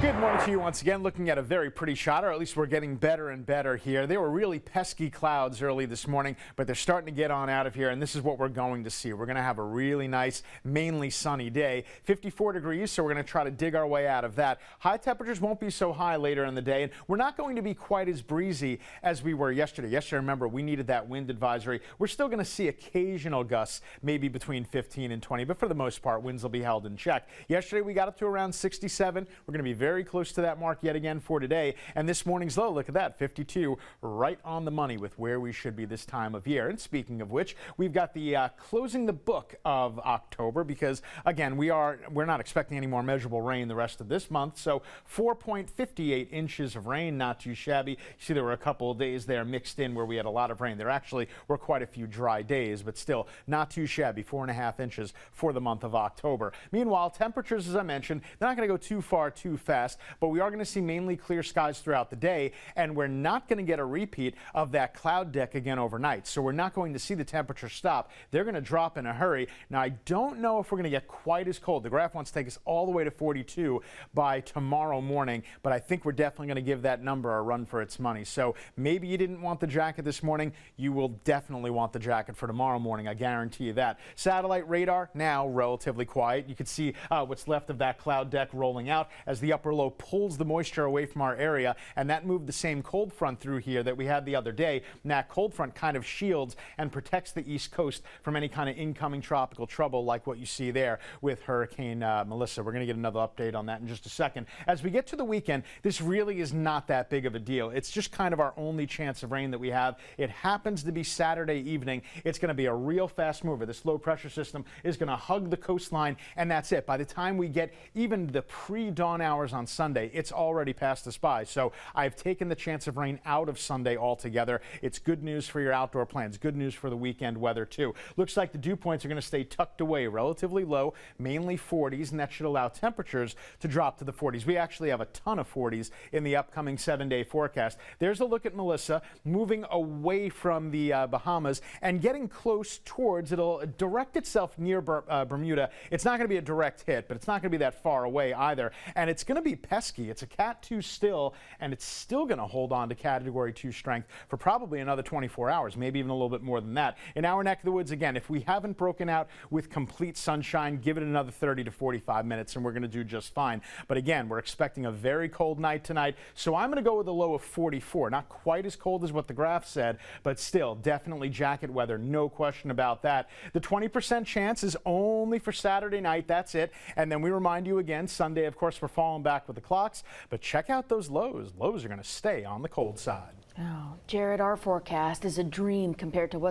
Good morning to you once again. Looking at a very pretty shot, or at least we're getting better and better here. They were really pesky clouds early this morning, but they're starting to get on out of here, and this is what we're going to see. We're going to have a really nice, mainly sunny day. 54 degrees, so we're going to try to dig our way out of that. High temperatures won't be so high later in the day, and we're not going to be quite as breezy as we were yesterday. Yesterday, remember, we needed that wind advisory. We're still going to see occasional gusts, maybe between 15 and 20, but for the most part, winds will be held in check. Yesterday, we got up to around 67. We're going to be very close to that mark yet again for today. And this morning's low, look at that, 52, right on the money with where we should be this time of year. And speaking of which, we've got the closing the book of October because, again, we're not expecting any more measurable rain the rest of this month. So 4.58 inches of rain, not too shabby. You see there were a couple of days there mixed in where we had a lot of rain. There actually were quite a few dry days, but still not too shabby, 4.5 inches for the month of October. Meanwhile, temperatures, as I mentioned, they're not going to go too far too fast, but we are going to see mainly clear skies throughout the day, and we're not going to get a repeat of that cloud deck again overnight. So we're not going to see the temperature stop. They're going to drop in a hurry. Now, I don't know if we're going to get quite as cold. The graph wants to take us all the way to 42 by tomorrow morning, but I think we're definitely going to give that number a run for its money. So maybe you didn't want the jacket this morning. You will definitely want the jacket for tomorrow morning. I guarantee you that. Satellite radar now relatively quiet. You can see what's left of that cloud deck rolling out as the upper low pulls the moisture away from our area, and that moved the same cold front through here that we had the other day. And that cold front kind of shields and protects the East Coast from any kind of incoming tropical trouble like what you see there with Hurricane Melissa. We're going to get another update on that in just a second. As we get to the weekend, this really is not that big of a deal. It's just kind of our only chance of rain that we have. It happens to be Saturday evening. It's going to be a real fast mover. This low pressure system is going to hug the coastline, and that's it. By the time we get even the pre-dawn hours on Sunday, it's already passed us by. So I've taken the chance of rain out of Sunday altogether. It's good news for your outdoor plans. Good news for the weekend weather too. Looks like the dew points are going to stay tucked away, relatively low, mainly 40s, and that should allow temperatures to drop to the 40s. We actually have a ton of 40s in the upcoming 7-day forecast. There's a look at Melissa moving away from the Bahamas and getting close towards. It'll direct itself near Bermuda. It's not going to be a direct hit, but it's not going to be that far away either. And it's going to be pesky. It's a Cat 2 still, and it's still going to hold on to Category 2 strength for probably another 24 hours, maybe even a little bit more than that. In our neck of the woods, again, if we haven't broken out with complete sunshine, give it another 30 to 45 minutes, and we're going to do just fine. But again, we're expecting a very cold night tonight, so I'm going to go with a low of 44. Not quite as cold as what the graph said, but still definitely jacket weather, no question about that. The 20% chance is only for Saturday night. That's it. And then we remind you again, Sunday, of course, we're falling back with the clocks, but check out those lows. Lows are going to stay on the cold side. Oh, Jared, our forecast is a dream compared to what's